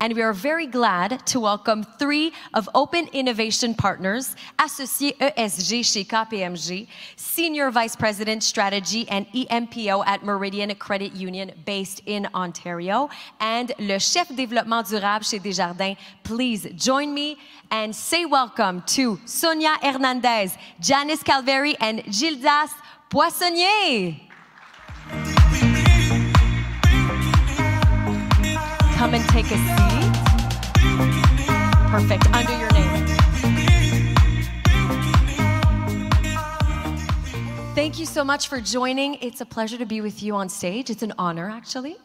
and we are very glad to welcome 3 of Open Innovation Partners, associé ESG chez KPMG, Senior Vice President Strategy and EMPO at Meridian Credit Union based in Ontario, and le chef développement durable chez Desjardins. Please join me and say welcome to Sonia Hernandez, Janice Calvary, and Gildas Poissonnier. Come and take a seat. Perfect, under your name. Thank you so much for joining. It's a pleasure to be with you on stage. It's an honor, actually.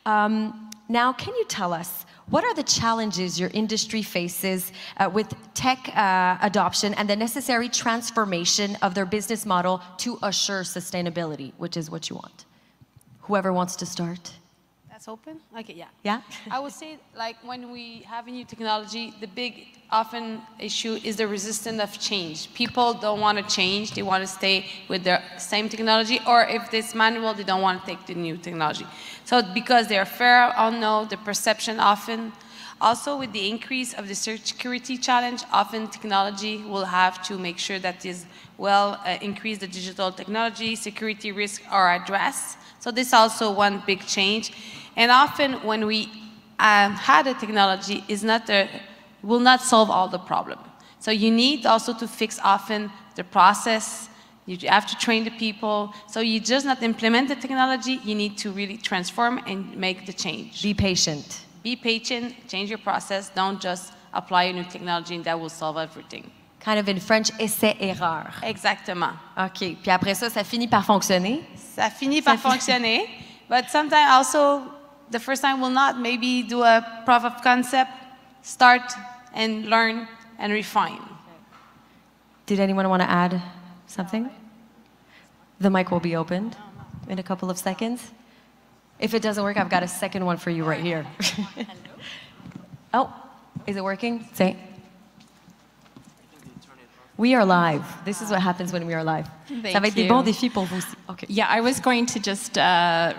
Now, can you tell us, what are the challenges your industry faces with tech adoption and the necessary transformation of their business model to assure sustainability, which is what you want? Whoever wants to start. That's open? Okay, yeah. Yeah? I would say, like, when we have a new technology, the big, often issue is the resistance of change. People don't want to change. They want to stay with their same technology, or if it's manual, they don't want to take the new technology. So because they're fear unknown, the perception often. Also, with the increase of the security challenge, often technology will have to make sure that is increase the digital technology, security risks are addressed. So this is also one big change. And often when we had a technology, will not solve all the problem. So you need also to fix often the process. You have to train the people. So you just not implement the technology, you need to really transform and make the change. Be patient. Be patient, change your process. Don't just apply a new technology and that will solve everything. Kind of in French, essai-erreur. Exactement. OK. Puis après ça, ça finit par fonctionner? Ça finit par fonctionner. But sometimes also, the first time will not. Maybe do a proof of concept, start and learn and refine. Did anyone want to add something? The mic will be opened in a couple of seconds. If it doesn't work, I've got a second one for you right here. Oh, is it working? Say. We are live. This is what happens when we are live. Ça va être des bons défis pour vous aussi. Okay. Yeah, I was going to just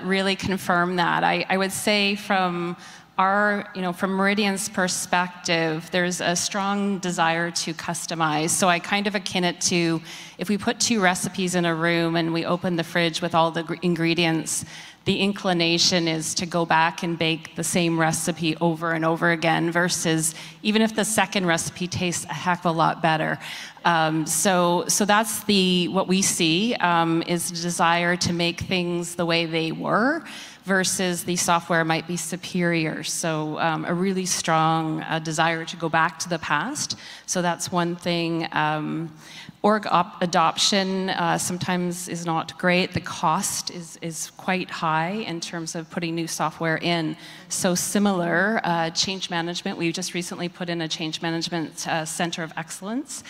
really confirm that. I would say from from Meridian's perspective, there's a strong desire to customize. So I kind of akin it to, if we put 2 recipes in a room and we open the fridge with all the ingredients, the inclination is to go back and bake the same recipe over and over again, versus even if the second recipe tastes a heck of a lot better. So that's what we see is the desire to make things the way they were, versus the software might be superior. So a really strong desire to go back to the past. So that's one thing. Org adoption sometimes is not great. The cost is quite high in terms of putting new software in. So similar, change management. We just recently put in a change management center of excellence,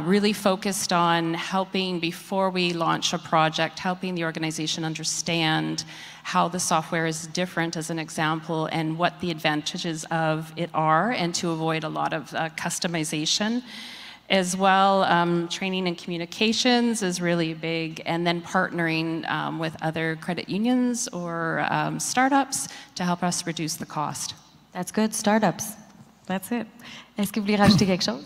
really focused on helping, before we launch a project, helping the organization understand how the software is different, as an example, and what the advantages of it are, and to avoid a lot of customization. As well, training and communications is really big, and then partnering with other credit unions or startups to help us reduce the cost. That's good, startups. That's it. Est-ce que vous voulez rajouter quelque chose?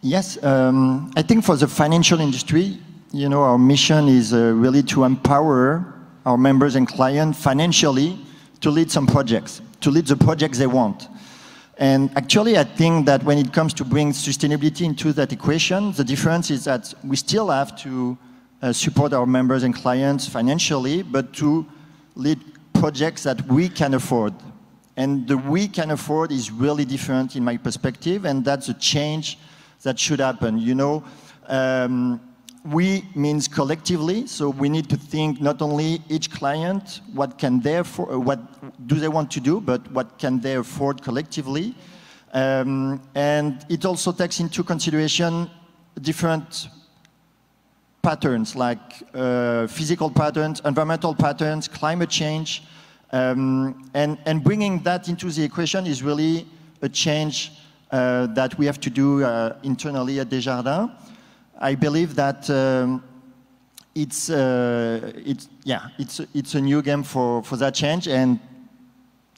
Yes, I think for the financial industry, our mission is really to empower our members and clients financially to lead some projects, to lead the projects they want. And actually, I think that when it comes to bring sustainability into that equation, the difference is that we still have to support our members and clients financially, but to lead projects that we can afford. And the we can afford is really different in my perspective, and that's a change that should happen. We means collectively, so we need to think not only each client, what do they want to do, but what can they afford collectively. And it also takes into consideration different patterns, like physical patterns, environmental patterns, climate change, and bringing that into the equation is really a change that we have to do internally at Desjardins. I believe that it's a new game for that change, and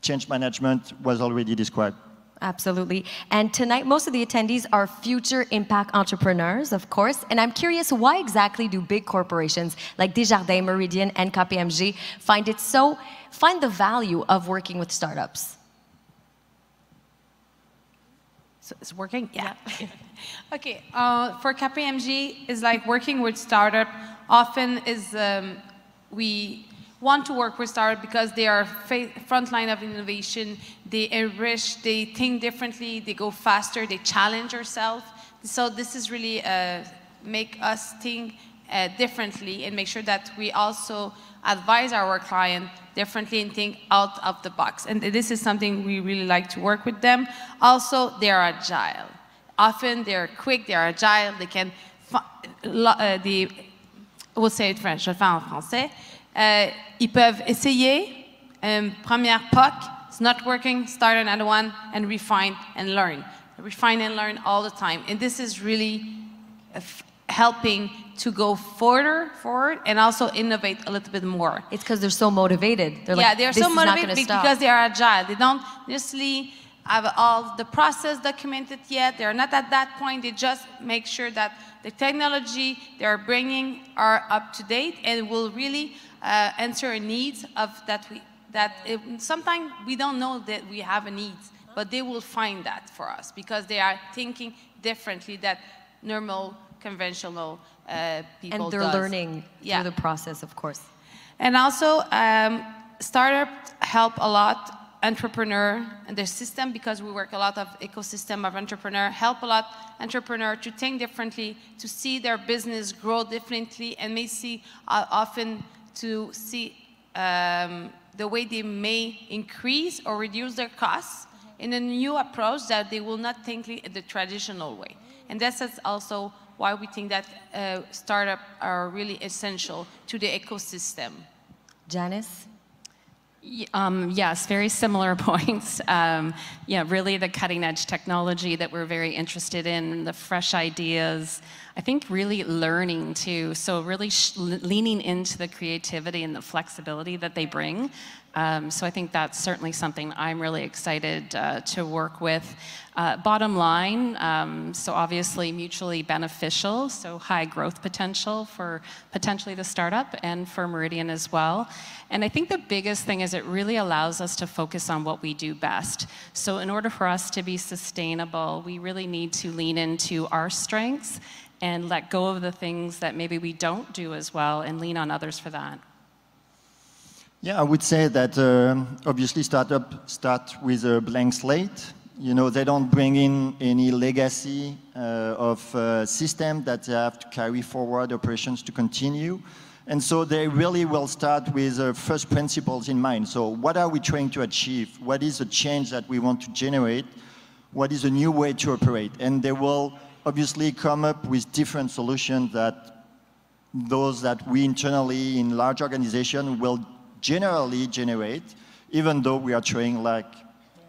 change management was already described. Absolutely. And tonight, most of the attendees are future impact entrepreneurs, of course. And I'm curious, why exactly do big corporations like Desjardins, Meridian, and KPMG find the value of working with startups? So it's working? Yeah. Okay. For KPMG, it's like working with startup often is we want to work with startups because they are front line of innovation. They enrich, they think differently, they go faster, they challenge ourselves. So this is really make us think differently and make sure that we also advise our client differently and think out of the box. And this is something we really like to work with them. Also, they are agile. Often they're quick, they're agile, they can, we'll say it in French, je le fais en français. Ils peuvent essayer, première POC, it's not working, start another one, and refine and learn. Refine and learn all the time. And this is really helping to go forward and also innovate a little bit more. It's because they're so motivated. They're yeah, like, they're this so is not motivated gonna stop. because they are agile. They don't necessarily have all the process documented yet. They're not at that point. They just make sure that the technology they're bringing are up to date and will really answer needs of sometimes we don't know that we have a need, but they will find that for us because they are thinking differently that normal, conventional people And they're learning through the process, of course. And also, startups help a lot entrepreneur and their system because we work a lot of ecosystem of entrepreneur, help a lot entrepreneur to think differently, to see their business grow differently and may see often to see the way they may increase or reduce their costs in a new approach that they will not think the traditional way. And this is also why we think that startups are really essential to the ecosystem. Janice? Yes, very similar points. Yeah, really the cutting edge technology that we're very interested in, the fresh ideas. I think really learning too, so really leaning into the creativity and the flexibility that they bring. So I think that's certainly something I'm really excited to work with. Bottom line, so obviously mutually beneficial, so high growth potential for potentially the startup and for Meridian as well. And I think the biggest thing is it really allows us to focus on what we do best. So in order for us to be sustainable, we really need to lean into our strengths and let go of the things that maybe we don't do as well and lean on others for that. Yeah, I would say that obviously startups start with a blank slate. You know, they don't bring in any legacy of system that they have to carry forward operations to continue. And so they really will start with first principles in mind. So what are we trying to achieve? What is the change that we want to generate? What is a new way to operate? And they will obviously come up with different solutions that those that we internally in large organizations will generally generate, even though we are trying like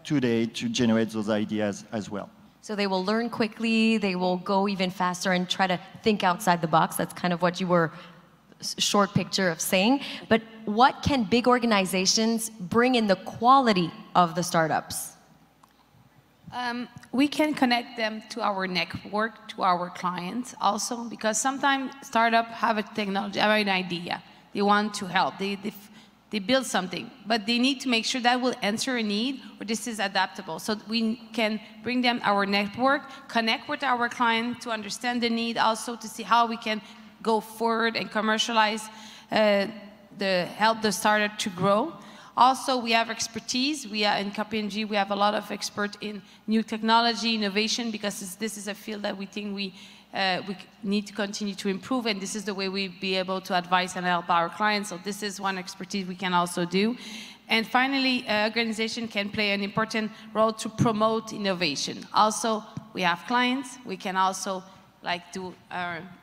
today to generate those ideas as well. So they will learn quickly, they will go even faster and try to think outside the box. That's kind of what you were short picture of saying. But what can big organizations bring in the quality of the startups? We can connect them to our network, to our clients also, because sometimes startups have a technology, have an idea. They want to help. They build something, but they need to make sure that will answer a need or this is adaptable. So we can bring them our network, connect with our client to understand the need, also to see how we can go forward and commercialize, help the startup to grow. Also, we have expertise. We are in KPMG, we have a lot of experts in new technology, innovation, because this is a field that we think we need to continue to improve, and this is the way we be able to advise and help our clients. So this is one expertise we can also do. And finally, organization can play an important role to promote innovation. Also, we have clients. We can also like do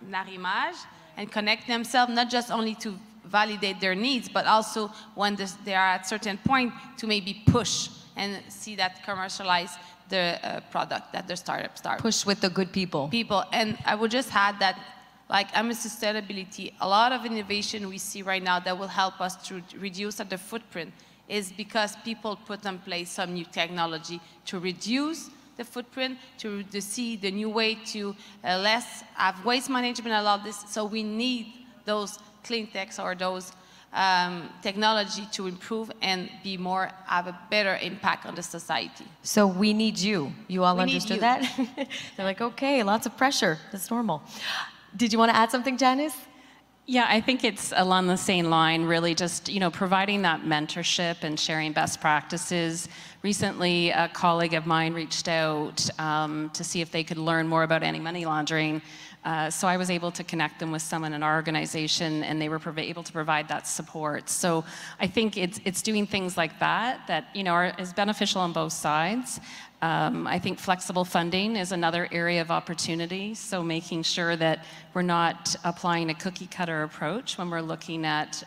narrimage and connect themselves, not just only to validate their needs, but also when they are at a certain point to maybe push and see that commercialize the product that the startup starts. Push with the good people. And I would just add that, like, I'm a sustainability, a lot of innovation we see right now that will help us to reduce the footprint is because people put in place some new technology to reduce the footprint, to see the new way to less have waste management and all this. So we need those clean techs or those technology to improve and be more, have a better impact on the society. So we need you. You all understood that? They're like, okay, lots of pressure. That's normal. Did you want to add something, Janice? Yeah, I think it's along the same line, really just, providing that mentorship and sharing best practices. Recently, a colleague of mine reached out to see if they could learn more about anti-money laundering. So I was able to connect them with someone in our organization, and they were able to provide that support. So I think it's doing things like that is beneficial on both sides. I think flexible funding is another area of opportunity. So making sure that we're not applying a cookie cutter approach when we're looking at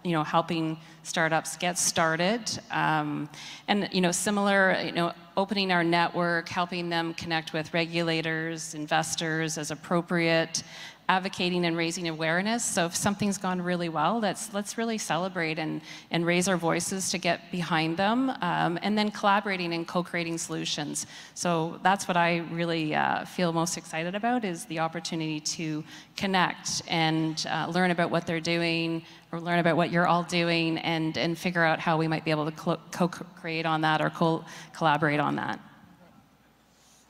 helping startups get started, and similar opening our network, helping them connect with regulators, investors as appropriate, advocating and raising awareness. So if something's gone really well, let's really celebrate and raise our voices to get behind them, and then collaborating and co-creating solutions. So that's what I really feel most excited about, is the opportunity to connect and learn about what they're doing, or learn about what you're all doing, and figure out how we might be able to co-create on that or collaborate on that.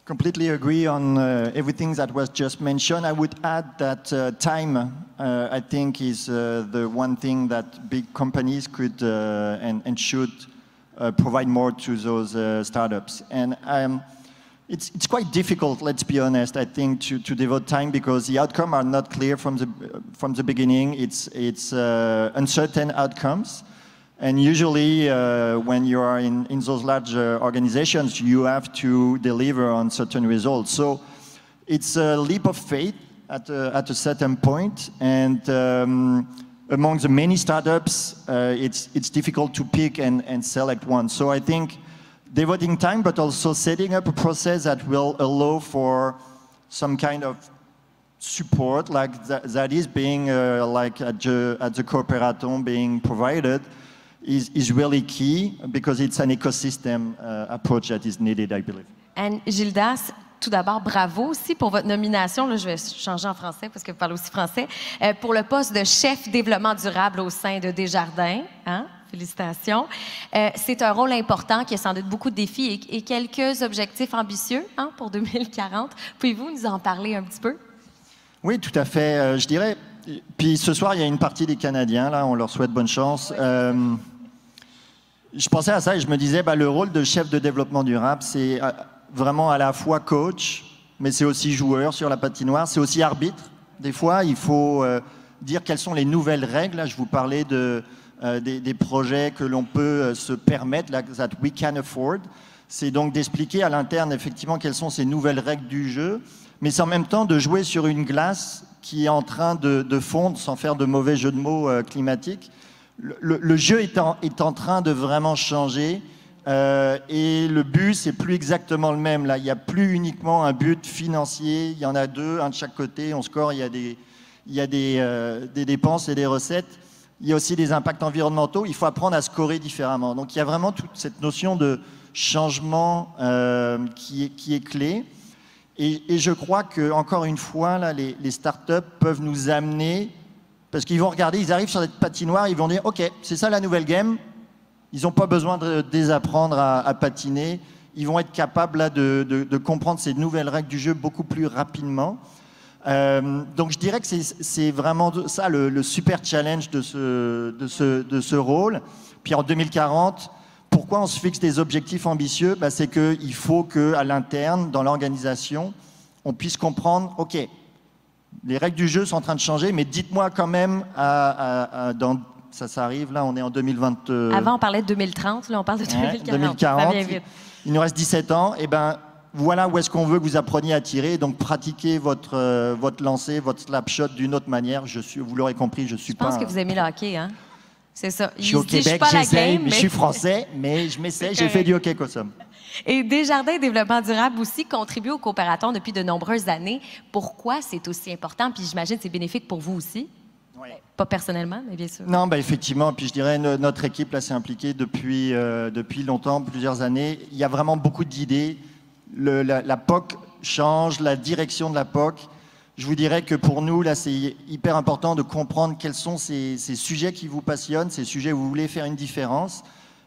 Completely agree on everything that was just mentioned. I would add that time, I think, is the one thing that big companies could and should provide more to those startups. And it's quite difficult, let's be honest, I think, to devote time, because the outcomes are not clear from the beginning. It's uncertain outcomes. And usually, when you are in those large organizations, you have to deliver on certain results. So it's a leap of faith at a certain point. And among the many startups, it's difficult to pick and select one. So I think devoting time, but also setting up a process that will allow for some kind of support, like that is being like at the Cooperathon being provided, is really key, because it's an ecosystem approach that is needed, I believe. And Gildas, tout d'abord, bravo aussi pour votre nomination. Là, je vais changer en français parce que vous parlez aussi français. Pour le poste de chef développement durable au sein de Desjardins. Hein? Félicitations. C'est un rôle important qui a sans doute beaucoup de défis et quelques objectifs ambitieux pour 2040. Pouvez-vous nous en parler un petit peu? Oui, tout à fait. Je dirais... Puis ce soir, il y a une partie des Canadiens, là, on leur souhaite bonne chance. Je pensais à ça et je me disais, le rôle de chef de développement durable, c'est vraiment à la fois coach, mais c'est aussi joueur sur la patinoire, c'est aussi arbitre. Des fois, il faut dire quelles sont les nouvelles règles. Là, je vous parlais des projets que l'on peut se permettre, that we can afford. C'est donc d'expliquer à l'interne, effectivement, quelles sont ces nouvelles règles du jeu, mais c'est en même temps de jouer sur une glace qui est en train de fondre, sans faire de mauvais jeu de mots climatiques. Le jeu est en train de vraiment changer, et le but, c'est plus exactement le même. Là, il n'y a plus uniquement un but financier, il y en a deux, un de chaque côté, on score, il y a des dépenses et des recettes. Il y a aussi des impacts environnementaux, il faut apprendre à scorer différemment. Donc il y a vraiment toute cette notion de changement qui est clé. Et je crois que, encore une fois, là, les startups peuvent nous amener, parce qu'ils vont regarder, ils arrivent sur cette patinoire, ils vont dire, OK, c'est ça la nouvelle game. Ils n'ont pas besoin de désapprendre à patiner. Ils vont être capables là, de comprendre ces nouvelles règles du jeu beaucoup plus rapidement. Donc je dirais que c'est vraiment ça le super challenge de ce rôle. Puis en 2040, pourquoi on se fixe des objectifs ambitieux? C'est qu'il faut qu'à l'interne, dans l'organisation, on puisse comprendre, OK, les règles du jeu sont en train de changer, mais dites-moi quand même, ça arrive, là, on est en 2020... Avant, on parlait de 2030, là, on parle de 2040. 2040, ça vient vite. Il nous reste 17 ans, et voilà où est-ce qu'on veut que vous appreniez à tirer. Donc, pratiquez votre lancer, votre slapshot d'une autre manière. Vous l'aurez compris, je suis pas... Je pense que vous aimez le hockey, hein? C'est ça. Je suis au Québec, j'essaie, mais je suis français, mais je m'essaie, j'ai fait du hockey Cossum. Et Desjardins Développement durable aussi contribue au Cooperathon depuis de nombreuses années. Pourquoi c'est aussi important? Puis j'imagine que c'est bénéfique pour vous aussi. Ouais. Pas personnellement, mais bien sûr. Non, bah effectivement, puis je dirais notre équipe là s'est impliquée depuis longtemps, plusieurs années. Il y a vraiment beaucoup d'idées. La POC change, la direction de la POC. Je vous dirais que pour nous, là, c'est hyper important de comprendre quels sont ces sujets qui vous passionnent, ces sujets où vous voulez faire une différence.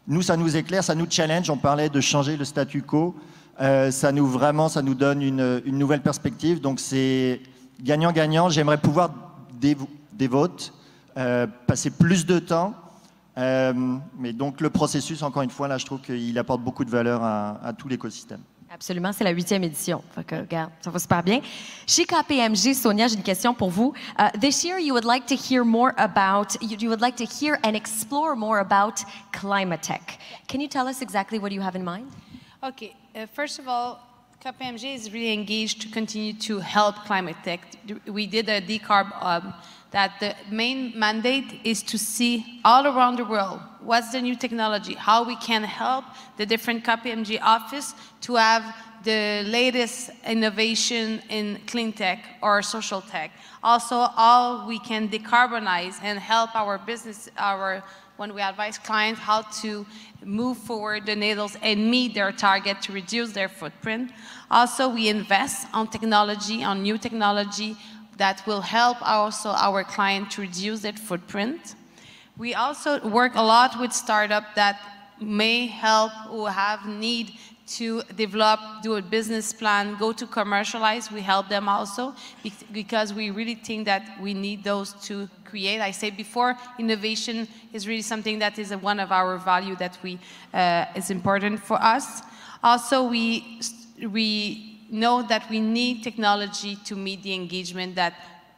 Nous, ça nous éclaire, ça nous challenge. On parlait de changer le statu quo. Ça nous donne une nouvelle perspective. Donc c'est gagnant-gagnant. J'aimerais pouvoir des votes, passer plus de temps. Mais donc le processus, encore une fois, là, je trouve qu'il apporte beaucoup de valeur à tout l'écosystème. Absolument, c'est la 8e édition. Fait que, regarde, ça va super bien. Chez KPMG, Sonia, j'ai une question pour vous. This year, you would like to hear more about, you would like to hear and explore more about climate tech. Can you tell us exactly what you have in mind? Okay, first of all, KPMG is really engaged to continue to help climate tech. We did a decarb that the main mandate is to see all around the world what's the new technology, how we can help the different KPMG office to have the latest innovation in clean tech or social tech. Also, how we can decarbonize and help our business, when we advise clients how to move forward the needles and meet their target to reduce their footprint. Also, we invest on technology, on new technology that will help also our client to reduce their footprint. We also work a lot with startups that may help or have need to develop, do a business plan, go to commercialize. We help them also because we really think that we need those to create. I said before, innovation is really something that is one of our value that is important for us. Also, we know that we need technology to meet the engagement that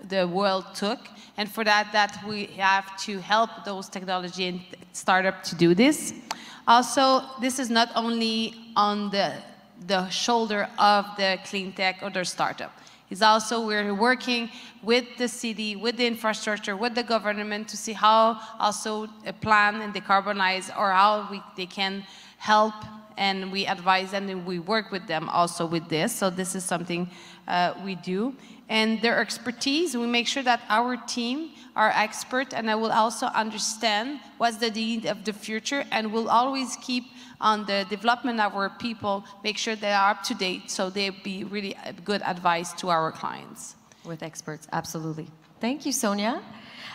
the world took, and for that we have to help those technology and startups to do this. Also, this is not only on the shoulder of the clean tech or the startup. It's also we're working with the city, with the infrastructure, with the government to see how also plan and decarbonize or how they can help, and we advise them and we work with them also with this. So this is something we do. And their expertise, we make sure that our team are expert and I will also understand what's the need of the future, and we'll always keep on the development of our people, make sure they are up to date so they be really good advice to our clients. With experts, absolutely. Thank you, Sonia.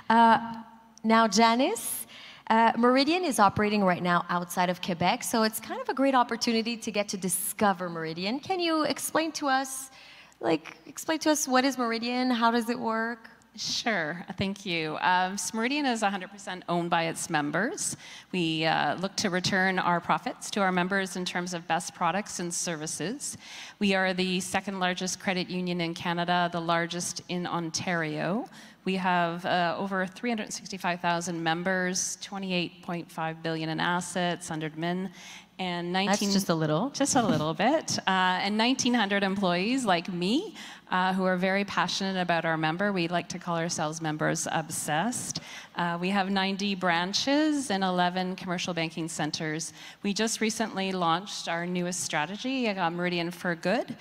Now, Janice, Meridian is operating right now outside of Quebec, so it's kind of a great opportunity to get to discover Meridian. Can you explain to us what is Meridian, how does it work? Sure, thank you. So Meridian is 100% owned by its members. We look to return our profits to our members in terms of best products and services. We are the second largest credit union in Canada, the largest in Ontario. We have over 365,000 members, 28.5 billion in assets under admin, and That's just a little. Just a little bit. And 1,900 employees like me who are very passionate about our member. We like to call ourselves members obsessed. We have 90 branches and 11 commercial banking centers. We just recently launched our newest strategy, Meridian for Good,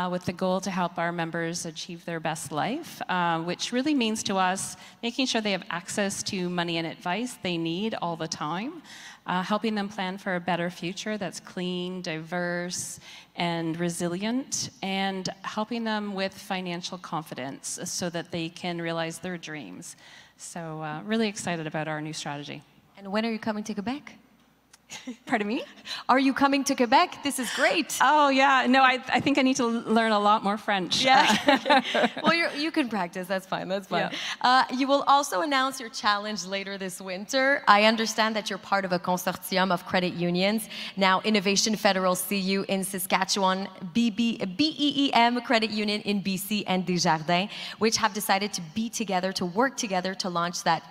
with the goal to help our members achieve their best life, which really means to us making sure they have access to money and advice they need all the time. Helping them plan for a better future that's clean, diverse, and resilient, and helping them with financial confidence so that they can realize their dreams. So really excited about our new strategy. And when are you coming to Quebec? Pardon me? Are you coming to Quebec? This is great. Oh, yeah. No, I think I need to learn a lot more French. Yeah. Well, you can practice. That's fine. That's fine. Yeah. You will also announce your challenge later this winter. I understand that you're part of a consortium of credit unions. Now, Innovation Federal CU in Saskatchewan, BEEM Credit Union in BC, and Desjardins, which have decided to be together, to work together to launch that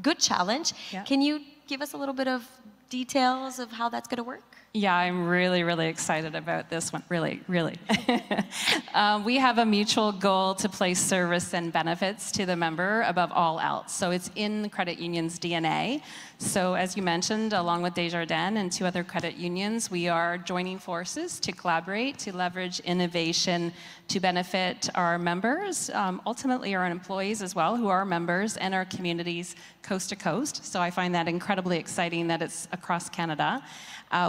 good challenge. Yeah. Can you give us a little bit of details of how that's going to work? Yeah, I'm really, really excited about this one. Really, really. We have a mutual goal to place service and benefits to the member above all else. So it's in the credit union's DNA. So as you mentioned, along with Desjardins and 2 other credit unions, we are joining forces to collaborate, to leverage innovation to benefit our members, ultimately our employees as well, who are members, and our communities coast to coast. So I find that incredibly exciting that it's across Canada.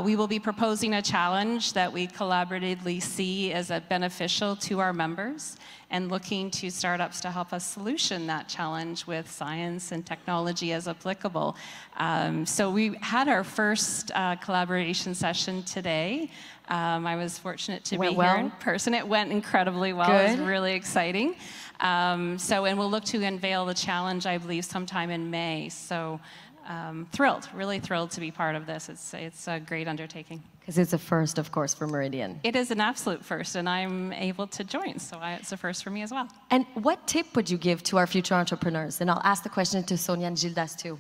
We will be proposing a challenge that we collaboratively see as beneficial to our members and looking to startups to help us solution that challenge with science and technology as applicable. So we had our first collaboration session today. I was fortunate to be here in person. It went incredibly well. Good. It was really exciting. And we'll look to unveil the challenge, I believe, sometime in May. So thrilled, really thrilled to be part of this. It's a great undertaking. Because it's a first, of course, for Meridian. It is an absolute first, and I'm able to join, so it's a first for me as well. And what tip would you give to our future entrepreneurs? And I'll ask the question to Sonia and Gildas too.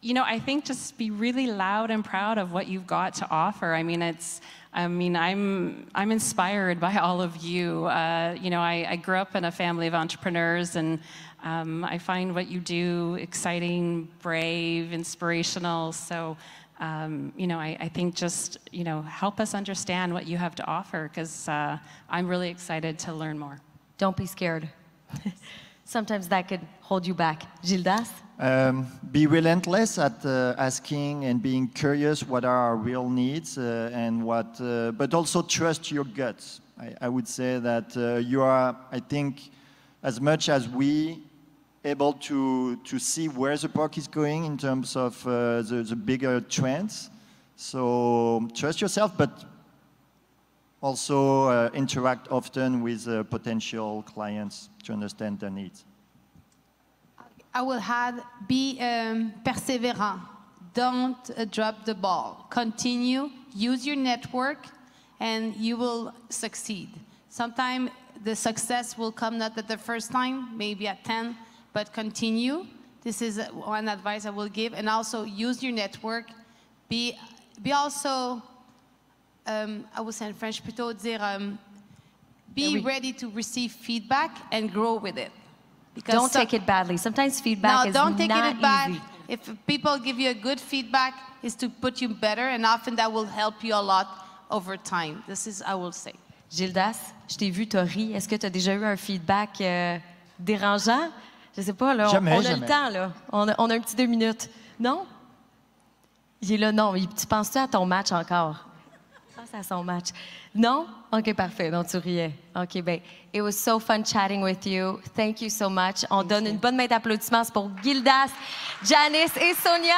You know, I think just be really loud and proud of what you've got to offer. I'm inspired by all of you. You know, I grew up in a family of entrepreneurs, and I find what you do exciting, brave, inspirational. So, you know, I think just, you know, help us understand what you have to offer, because I'm really excited to learn more. Don't be scared. Sometimes that could hold you back. Gildas? Be relentless at asking and being curious what are our real needs and what, but also trust your guts. I would say that you are, I think, as much as we able to see where the puck is going in terms of the bigger trends. So trust yourself, but also interact often with potential clients to understand their needs. I will add, be perseverant. Don't drop the ball. Continue, use your network, and you will succeed. Sometimes the success will come not at the first time, maybe at 10, but continue. This is one advice I will give. And also use your network. Be also, I would say in French, plutôt dire, be ready to receive feedback and grow with it. Because don't take it badly. Sometimes feedback is don't take not it bad. easy. If people give you a good feedback, it's to put you better, and often that will help you a lot over time. This is, I will say. Gildas, je t'ai vu, t'as ri. Est-ce que tu as déjà eu un feedback dérangeant? Je sais pas, là. Jamais, on a jamais. le temps, là. On a un petit 2 minutes. Non? Il est là, non. Tu penses-tu à ton match encore? À son match. Non? OK, parfait. Donc, tu riais. OK, ben, it was so fun chatting with you. Thank you so much. On donne une bonne main d'applaudissements pour Gildas, Janice et Sonia.